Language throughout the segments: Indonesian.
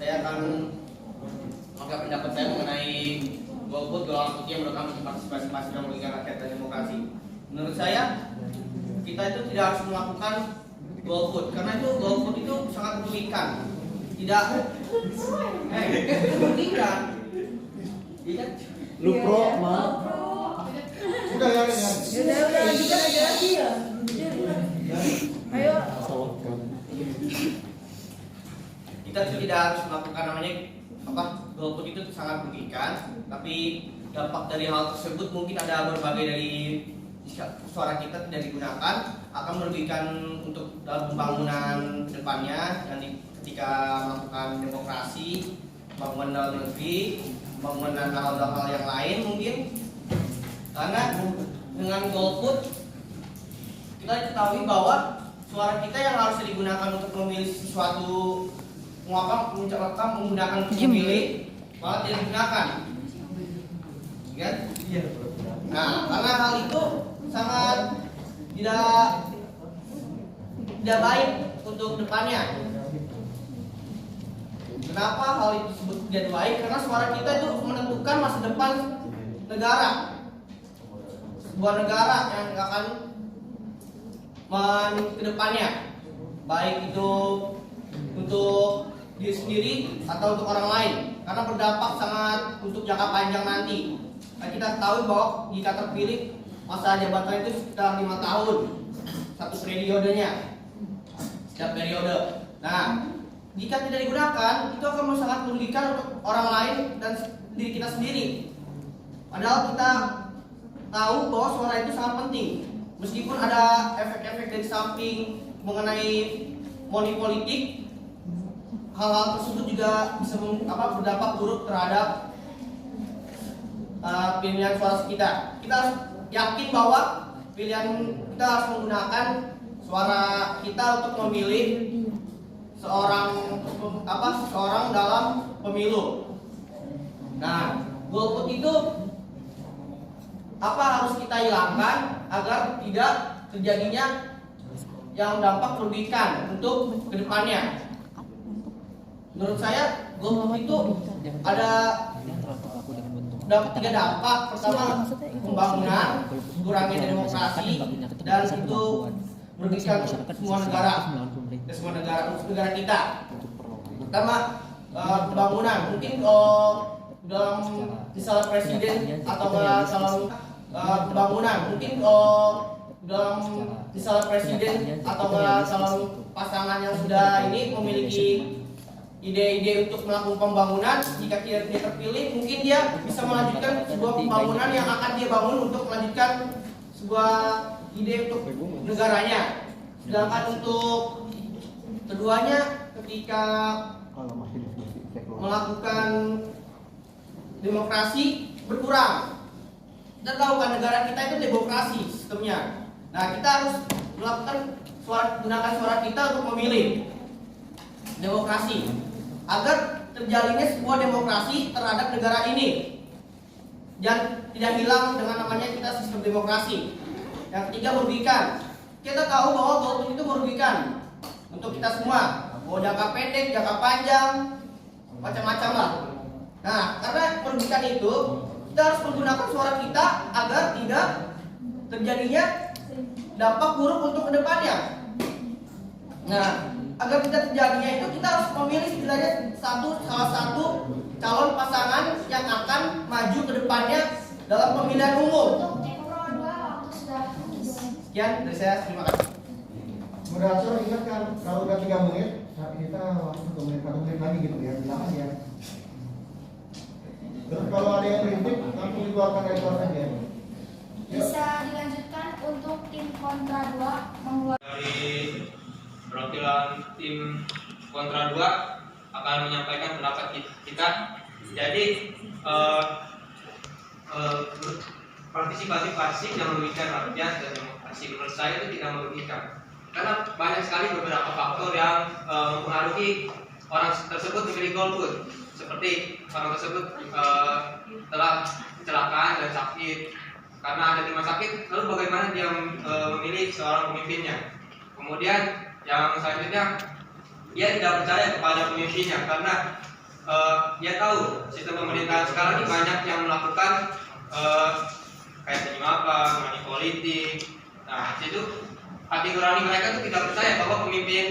saya akan mengungkapkan pendapat saya mengenai golput golongan putih yang merekam partisipasi dalam merugikan rakyat dan demokrasi. Menurut saya, kita itu tidak harus melakukan golput karena itu golput itu sangat merugikan. Tidak merugikan. Lu pro mah. Udah lanjutkan aja lagi ya. Ayo. Kita tidak harus melakukan namanya golput itu sangat merugikan, tapi dampak dari hal tersebut mungkin ada berbagai dari suara kita tidak digunakan akan merugikan untuk dalam pembangunan kedepannya dan ketika melakukan demokrasi, pembangunan dalam negeri, pembangunan hal-hal yang lain mungkin. Karena dengan golput kita ketahui bahwa suara kita yang harusnya digunakan untuk memilih sesuatu menggunakan memilih malah tidak digunakan, kan? Nah, karena hal itu sangat tidak baik untuk depannya. Kenapa hal itu disebut tidak baik? Karena suara kita itu menentukan masa depan negara, sebuah negara yang akan ke depannya, baik itu untuk diri sendiri atau untuk orang lain, karena berdampak sangat untuk jangka panjang nanti. Nah, kita tahu bahwa jika terpilih masa jabatan itu sekitar 5 tahun satu periodenya, setiap periode. Nah, jika tidak digunakan itu akan sangat merugikan untuk orang lain dan diri kita sendiri. Padahal kita tahu bahwa suara itu sangat penting, meskipun ada efek-efek dari samping mengenai money politik. Hal-hal tersebut juga bisa berdampak buruk terhadap pilihan suara kita. Kita harus yakin bahwa pilihan kita harus menggunakan suara kita untuk memilih seorang dalam pemilu. Nah, golput itu harus kita hilangkan agar tidak terjadinya yang dampak merugikan untuk kedepannya. Menurut saya golput itu ada tiga dampak. Pertama, pembangunan, kurangnya demokrasi, dan itu merugikan semua negara kita. Pertama, pembangunan. Mungkin dalam misalnya presiden atau calon pembangunan, mungkin dalam misalnya presiden atau calon pasangan yang sudah ini memiliki ide-ide untuk melakukan pembangunan, jika dia terpilih mungkin dia bisa melanjutkan sebuah pembangunan yang akan dia bangun untuk melanjutkan sebuah ide untuk negaranya. Sedangkan untuk keduanya, ketika melakukan demokrasi berkurang. Kita tahu kan negara kita itu demokrasi sistemnya. Nah, kita harus gunakan suara kita untuk memilih demokrasi agar terjalinnya sebuah demokrasi terhadap negara ini dan tidak hilang dengan namanya kita sistem demokrasi. Yang ketiga, merugikan. Kita tahu bahwa golput itu merugikan untuk kita semua, mau jangka pendek, jangka panjang, macam-macam lah. Nah, karena merugikan itu, kita harus menggunakan suara kita agar tidak terjadinya dampak buruk untuk kedepannya. Nah, agar tidak terjadinya itu, kita harus memilih setidaknya salah satu calon pasangan yang akan maju ke depannya dalam pemilihan umum. Sekian dari saya, terima kasih. Moderator ingatkan kalau udah 3 menit, saat kita waktu 1 menit lagi gitu ya, silakan ya. Terus kalau ada yang kritik, langsung dikeluarkan dari keluar saja. Bisa dilanjutkan untuk tim kontra 2 mengeluarkan. Dari perwakilan tim kontra 2 akan menyampaikan pendapat kita. Jadi partisipasi pasif yang merugikan rakyat dan demokrasi menurut saya itu tidak merugikan, karena banyak sekali beberapa faktor yang mempengaruhi orang tersebut memilih golput, seperti orang tersebut telah kecelakaan dan sakit. Karena ada di rumah sakit, lalu bagaimana dia memilih seorang pemimpinnya? Kemudian yang selanjutnya, dia tidak percaya kepada pemimpinnya karena dia tahu sistem pemerintahan sekarang ini banyak yang melakukan kayak penyuapan, money politik. Nah, situ hati nurani mereka itu tidak percaya bahwa pemimpin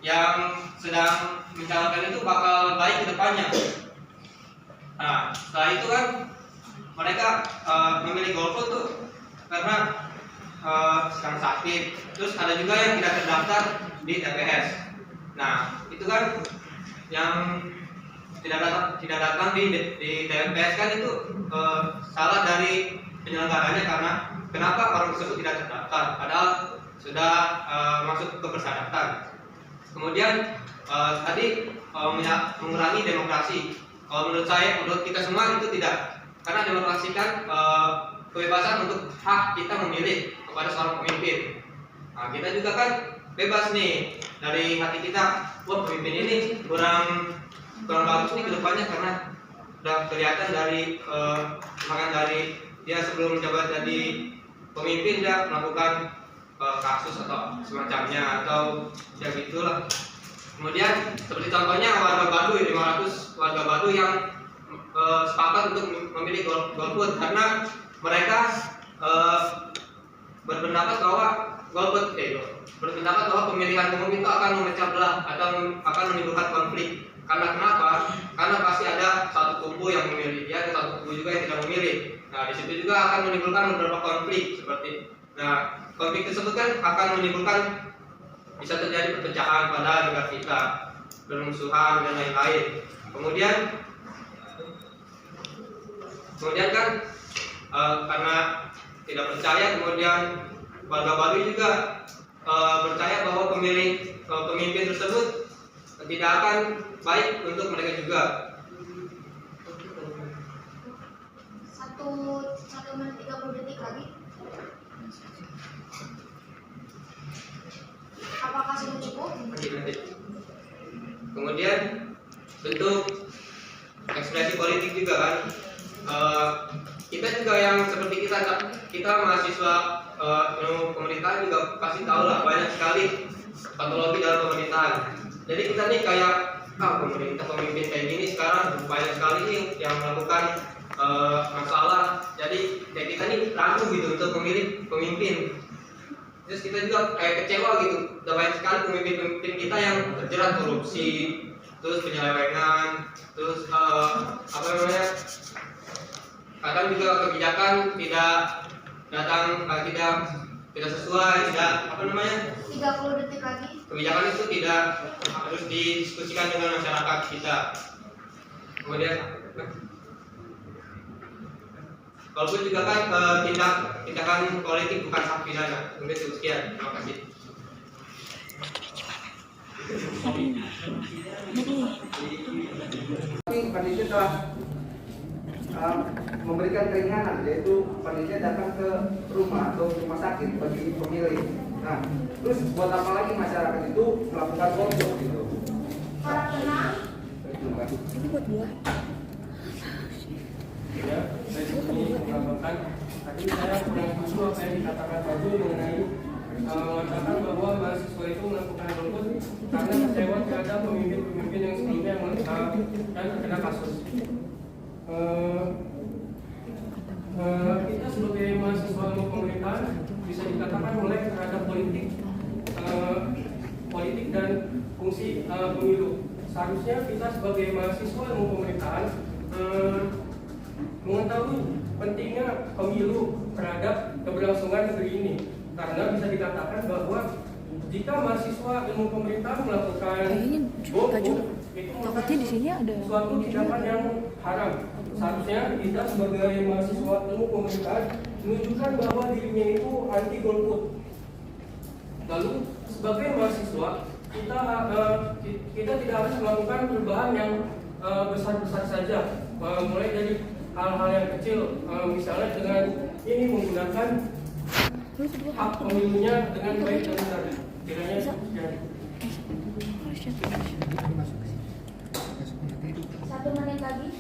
yang sedang mencalonkan itu bakal baik ke depannya. Nah, setelah itu kan mereka memilih golput tuh karena sedang sakit. Terus ada juga yang tidak terdaftar di TPS. Nah, itu kan yang tidak datang di TPS kan itu salah dari penyelenggaranya, karena kenapa orang tersebut tidak terdaftar padahal sudah masuk ke persyaratan. Kemudian tadi mengurangi demokrasi. Kalau menurut saya, menurut kita semua itu tidak, karena demokrasi kan kebebasan untuk hak kita memilih kepada seorang pemimpin. Nah, kita juga kan bebas nih dari hati kita, wah pemimpin ini kurang bagus nih kedepannya, karena udah kelihatan dari bahkan dari dia sebelum menjabat jadi pemimpin dia melakukan kasus atau semacamnya, atau ya gitulah. Kemudian seperti contohnya warga Baduy, 500 warga Baduy yang sepakat untuk memilih golput karena mereka berpendapat bahwa pemilihan umum itu akan memecah belah atau akan menimbulkan konflik. Karena kenapa? Karena pasti ada satu kubu yang memilih dia, ada satu kubu juga yang tidak memilih. Nah, di situ juga akan menimbulkan beberapa konflik seperti. Nah, konflik tersebut kan akan menimbulkan, bisa terjadi perpecahan pada negara kita, permusuhan dan lain-lain. Kemudian kan karena tidak percaya, kemudian warga Baduy juga percaya bahwa pemimpin tersebut tidak akan baik untuk mereka juga. 1 menit 30 detik lagi. Apakah sudah cukup? Kemudian bentuk ekspresi politik juga kan, kita juga yang seperti kita mahasiswa ilmu pemerintahan juga pasti tahu lah, banyak sekali patologi dalam pemerintahan. Jadi kita nih kayak pemimpin kayak gini sekarang banyak sekali nih yang melakukan masalah. Jadi kayak kita nih ragu gitu untuk memilih pemimpin. Terus kita juga kayak kecewa gitu, udah banyak sekali pemimpin kita yang terjerat korupsi, terus penyelewengan, terus kadang juga kebijakan tidak sesuai, 30 detik lagi. kebijakan itu tidak harus didiskusikan dengan masyarakat kita. Kemudian walaupun juga kan tindakan politik bukan hak pidana. Mungkin sekian, terima kasih. Panitia telah memberikan keringanan, yaitu panitia datang ke rumah atau rumah sakit bagi pemilih. Nah, terus buat apa lagi masyarakat itu melakukan golput gitu? Para tenang. Ini buat buah. Ya, saya di sini melaporkan. Tadi saya kurang setuju apa yang dikatakan Pak Jul mengenai mengatakan bahwa mahasiswa itu melakukan golput karena kecewa terhadap pemimpin-pemimpin yang sebelumnya yang terkena kasus. Kita sebagai mahasiswa ilmu pemerintahan bisa dikatakan melek terhadap politik dan fungsi pemilu. Seharusnya kita sebagai mahasiswa ilmu pemerintahan mengetahui pentingnya pemilu terhadap keberlangsungan negeri ini, karena bisa dikatakan bahwa jika mahasiswa ilmu pemerintahan melakukan golput itu Takutnya di sini ada suatu tindakan yang haram. Seharusnya kita sebagai mahasiswa ilmu pemerintahan menunjukkan bahwa dirinya itu anti golput. Lalu sebagai mahasiswa kita tidak harus melakukan perubahan yang besar-besar saja, mulai dari hal-hal yang kecil, misalnya dengan ini menggunakan hak pemilunya dengan baik dan benar. Kiranya sekian. 1 menit lagi.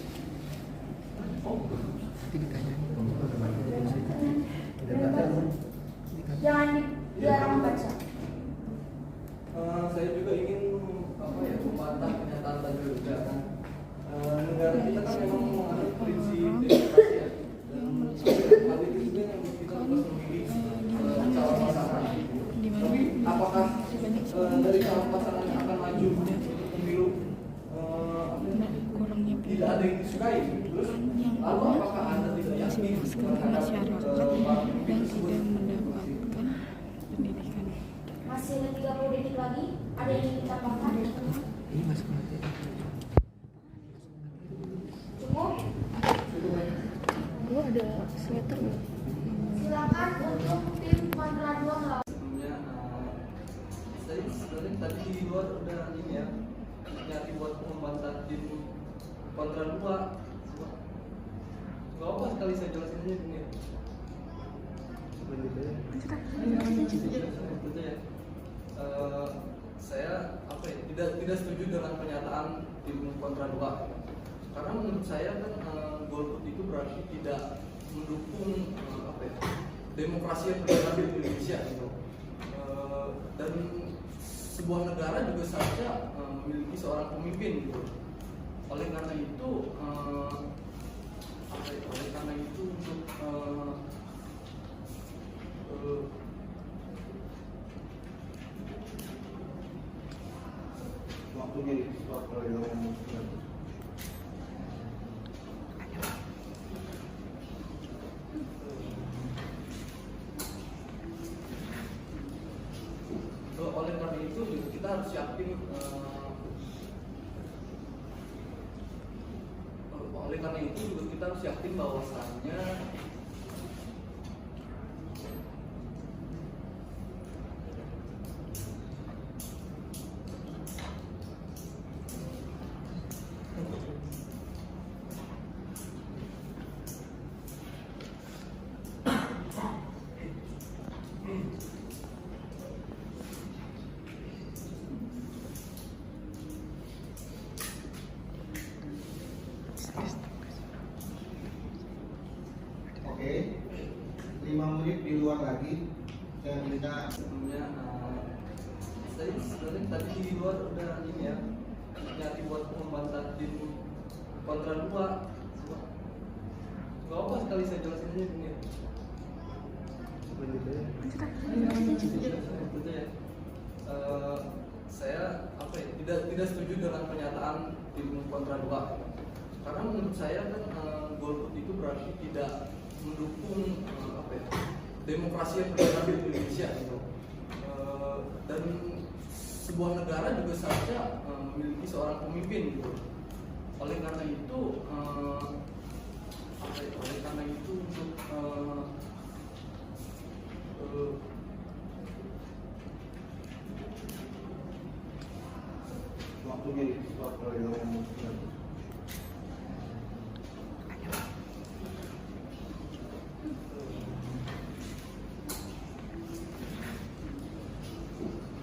Jangan dilarang membaca. Saya juga ingin membantah pernyataan tadi juga kan. ada yang disukai. Terus lalu apakah Anda tidak yakin terhadap para pemimpin yang tersebut? tidak mendapatkan pendidikan. Masih ada 30 detik lagi. Ada yang ingin ditambahkan? Cukup? Gua ada sweater loh. Silakan untuk tim kontra 2 melawan. Sebelumnya saya sebenarnya tadi di luar udah ini ya nyari buat membantah tim kontra 2. Gak apa sekali saya jelasin aja gini ya. Betul ya. Saya apa ya tidak setuju dengan pernyataan tim kontra 2 karena menurut saya kan golput itu berarti tidak mendukung apa ya demokrasi yang berjalan di Indonesia gitu. Dan sebuah negara juga seharusnya memiliki seorang pemimpin gitu. Oleh karena itu untuk Waktunya di-stop kalau dia ngomong. oleh karena itu kita harus yakin oleh karena itu juga kita harus yakin bahwasannya Oke, 5 menit di luar lagi. Saya minta sebelumnya saya sebenarnya tadi di luar udah ini ya nyari buat membantah tim kontra 2. Gak apa sekali saya jelasin aja gini ya. Betul ya. Saya apa ya tidak setuju dengan pernyataan tim kontra 2 karena menurut saya kan golput itu berarti tidak mendukung apa ya demokrasi yang berjalan di Indonesia gitu. Dan sebuah negara juga seharusnya memiliki seorang pemimpin gitu. Oleh karena itu untuk waktunya di-stop kalau dia ngomong.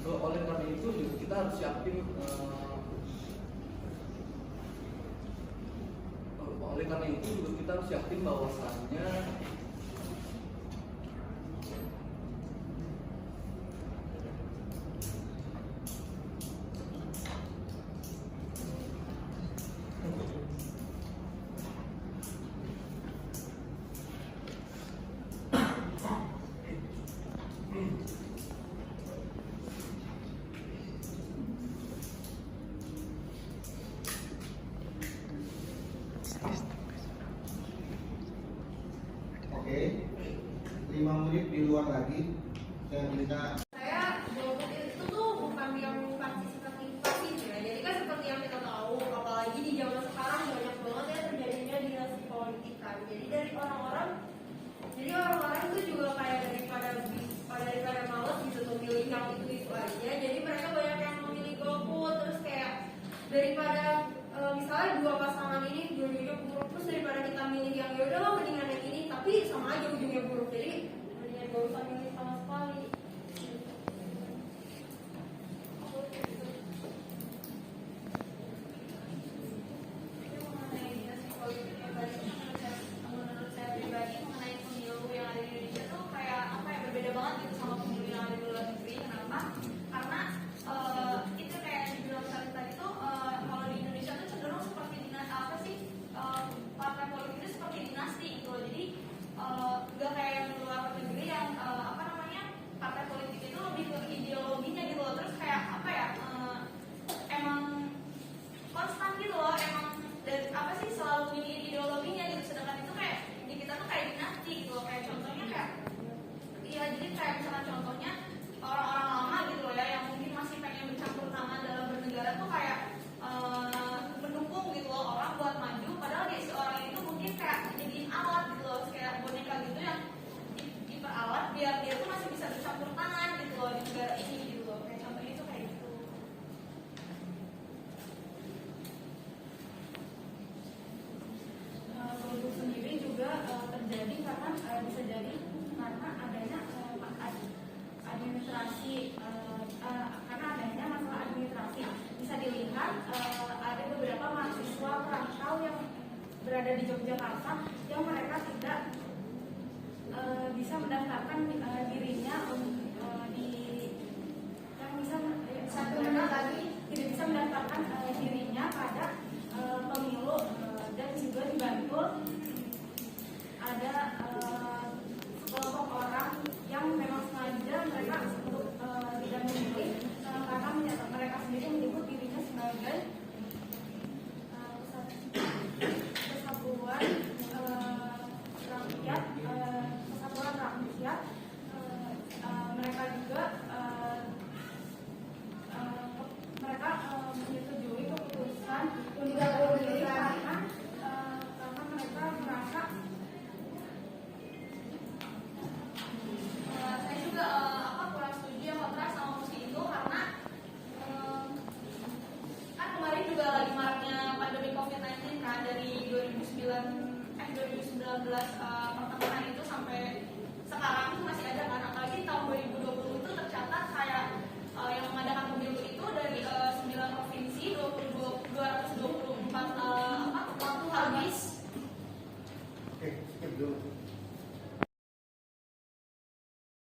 oleh karena itu juga kita harus yakin oleh karena itu juga kita harus yakin bahwasannya Oke, 5 menit di luar lagi. Saya minta Saya golput itu tuh bukan yang partisipatif ya. Jadi kan seperti yang kita tahu, apalagi di zaman sekarang banyak banget ya terjadinya dinasti politik kan. Jadi orang-orang itu juga kayak daripada malas gitu memilih yang itu aja. Jadi mereka banyak yang memilih golput terus kayak daripada misalnya dua pasangan ini dua-duanya buruk terus daripada kita milih yang ya udahlah mendingan yang ini tapi sama aja ujungnya buruk. Jadi mendingan gak usah milih sama sekali. Menurut saya pribadi mengenai pemilu yang ada di Indonesia tuh kayak apa ya berbeda banget gitu sama pemilu yang ada di luar negeri. Kenapa? Karena itu kayak dibilang tadi tuh kalau di Indonesia tuh cenderung seperti partai politik itu seperti dinasti gitu. Jadi gak kayak yang di luar negeri yang partai politik itu lebih ke ideologinya gitu loh. Terus kayak apa ya emang konstan gitu loh, emang dan apa sih selalu ya. Jadi kayak misalkan contohnya orang-orang lama gitu loh ya, yang mungkin masih pengen bercampur tangan dalam bernegara tuh kayak mendukung gitu loh orang buat maju, padahal dia si orang itu mungkin kayak jadiin alat gitu loh, kayak boneka gitu yang diperalat biar dia tuh masih bisa bercampur tangan gitu loh di negara ini gitu loh. Kayak contohnya itu kayak gitu. Golput sendiri juga terjadi karena bisa jadi karena adanya administrasi, karena adanya masalah administrasi. Bisa dilihat ada beberapa mahasiswa perantau yang berada di Yogyakarta yang mereka tidak bisa mendaftarkan dirinya di yang bisa satu lagi tidak bisa mendaftarkan dirinya pada pemilu, dan juga dibantu ada kelompok orang yang memang sengaja mereka untuk tidak memilih karena mereka sendiri menyebut dirinya sebagai kesatuan rakyat, mereka juga mereka menyetujui keputusan untuk memilih karena mereka merasa saya juga kurang setuju ya kontra sama opsi itu karena kan kemarin juga lagi maraknya pandemi COVID-19 kan, dari 2019 pertengahan itu sampai sekarang itu masih ada kan, apalagi tahun 2020 itu tercatat kayak yang mengadakan pemilu itu dari 9 provinsi 224 waktu habis. Oke, skip dulu.